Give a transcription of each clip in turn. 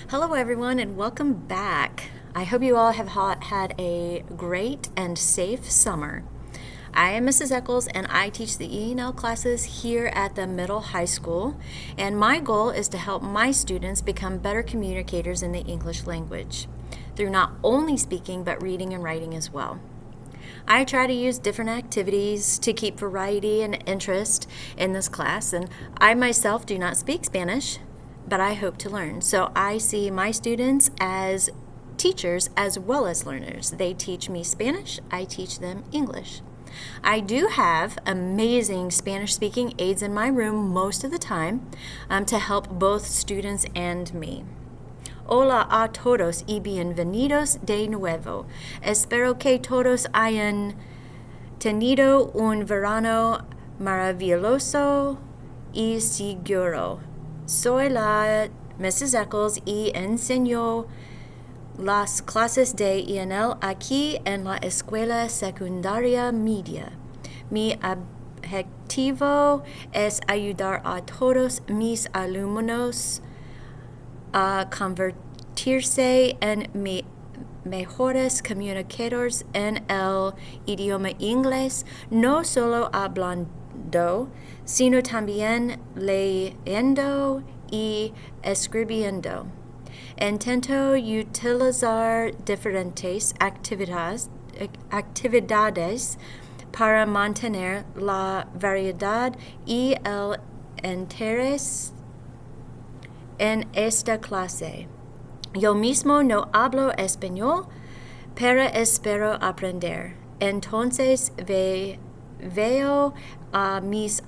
Hello, everyone, and welcome back. I hope you all have had a great and safe summer. I am Mrs. Eccles, and I teach the E&L classes here at the middle high school, and my goal is to help my students become better communicators in the English language through not only speaking but reading and writing as well. I try to use different activities to keep variety and interest in this class, and I myself do not speak Spanish, but I hope to learn. So I see my students as teachers as well as learners. They teach me Spanish, I teach them English. I do have amazing Spanish-speaking aides in my room most of the time to help both students and me. Hola a todos y bienvenidos de nuevo. Espero que todos hayan tenido un verano maravilloso y seguro. Soy la Mrs. Eccles y enseño las clases de E&L aquí en la escuela secundaria media. Mi objetivo es ayudar a todos mis alumnos a convertirse en mejores comunicadores en el idioma inglés, no solo hablando, sino también leyendo y escribiendo. Intento utilizar diferentes actividades para mantener la variedad y el interés en esta clase. Yo mismo no hablo español, pero espero aprender. Entonces veo a mis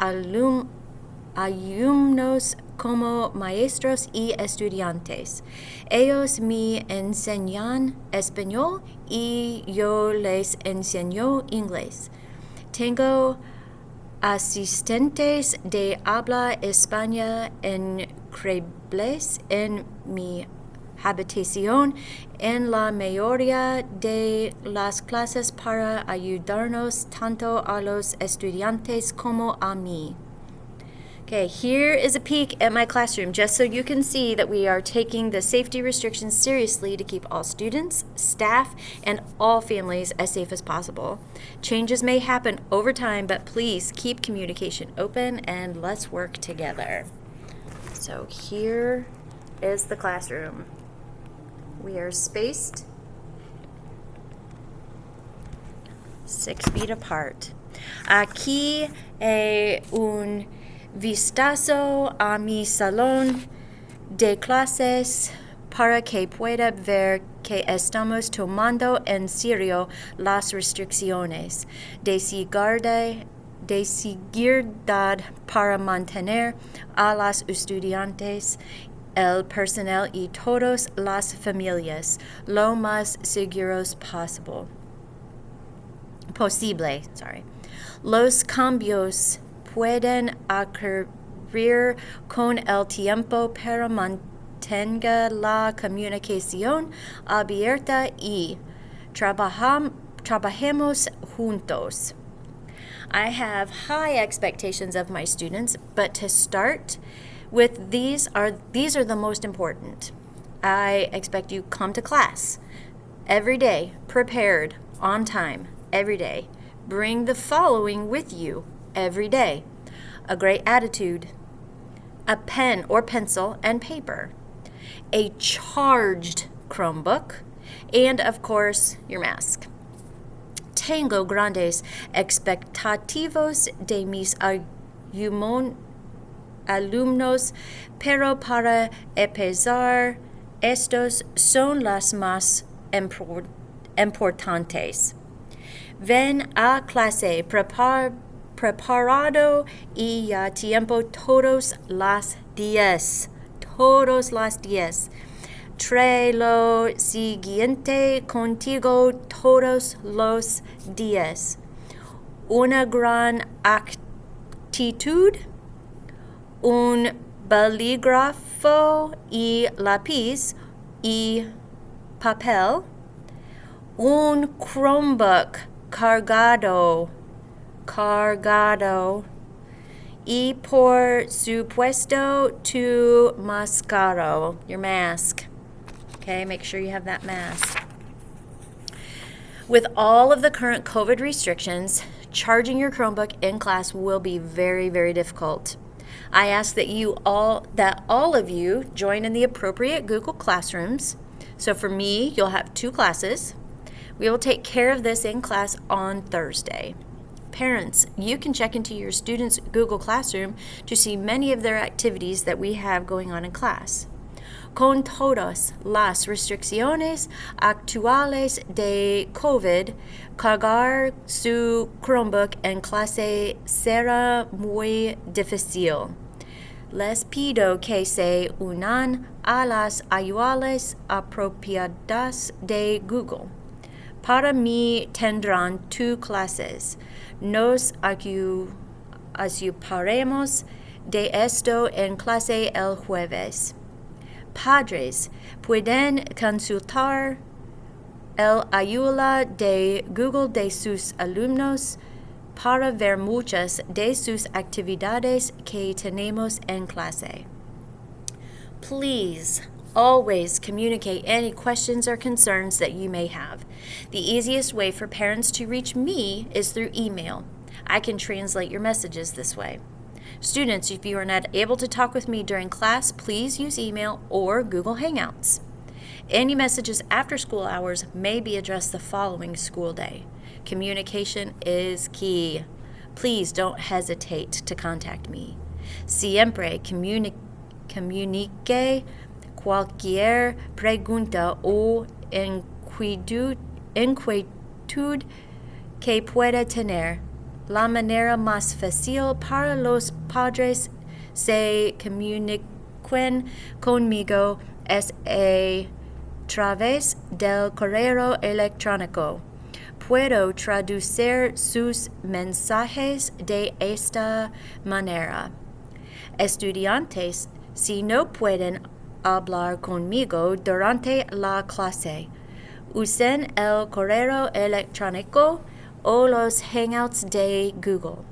alumnos como maestros y estudiantes. Ellos me enseñan español y yo les enseño inglés. Tengo asistentes de habla hispana increíbles en mi habitación en la mayoría de las clases para ayudarnos tanto a los estudiantes como a mí. Okay, here is a peek at my classroom, just so you can see that we are taking the safety restrictions seriously to keep all students, staff, and all families as safe as possible. Changes may happen over time, but please keep communication open and let's work together. So here is the classroom. We are spaced 6 feet apart. Aquí un vistazo a mi salón de clases para que pueda ver que estamos tomando en serio las restricciones de seguridad para mantener a los estudiantes, el personal y todas las familias lo más seguros posible. Los cambios pueden ocurrir con el tiempo, pero mantenga la comunicación abierta y trabajemos juntos. I have high expectations of my students, but to start with, these are the most important. I expect you come to class every day, prepared, on time, every day. Bring the following with you every day: a great attitude, a pen or pencil and paper, a charged Chromebook, and of course, your mask. Tengo grandes expectativas de mis alumnos, pero para empezar, estos son las más importantes. Ven a clase preparado y a tiempo todos los días. Trae lo siguiente contigo todos los días: una gran actitud, un bolígrafo y lápiz y papel, un Chromebook cargado, y por supuesto tu mascaro, your mask. Okay, make sure you have that mask. With all of the current COVID restrictions, charging your Chromebook in class will be very, very difficult. I ask that all of you join in the appropriate Google Classrooms. So for me, you'll have 2 classes. We will take care of this in class on Thursday. Parents, you can check into your students' Google Classroom to see many of their activities that we have going on in class. Con todas las restricciones actuales de COVID, cargar su Chromebook en clase será muy difícil. Les pido que se unan a las ayudas apropiadas de Google. Para mí tendrán 2 clases. Nos ocuparemos de esto en clase el jueves. Padres pueden consultar el ayuda de Google de sus alumnos para ver muchas de sus actividades que tenemos en clase. Please always communicate any questions or concerns that you may have. The easiest way for parents to reach me is through email. I can translate your messages this way. Students, if you are not able to talk with me during class, please use email or Google Hangouts. Any messages after school hours may be addressed the following school day. Communication is key. Please don't hesitate to contact me. Siempre comunique cualquier pregunta o inquietud que pueda tener. La manera más fácil para los padres se comuniquen conmigo es a través del correo electrónico. Puedo traducir sus mensajes de esta manera. Estudiantes, si no pueden hablar conmigo durante la clase, usen el correo electrónico o los Hangouts de Google.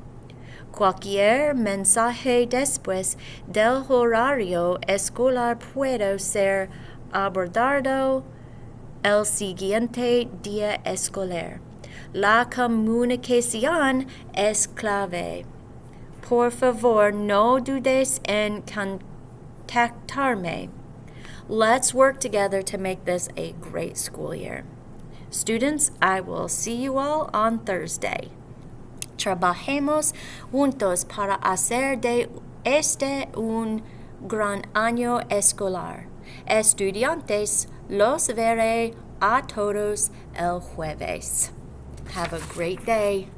Cualquier mensaje después del horario escolar puede ser abordado el siguiente día escolar. La comunicación es clave. Por favor, no dudes en contactarme. Let's work together to make this a great school year. Students, I will see you all on Thursday. Trabajemos juntos para hacer de este un gran año escolar. Estudiantes, los veré a todos el jueves. Have a great day.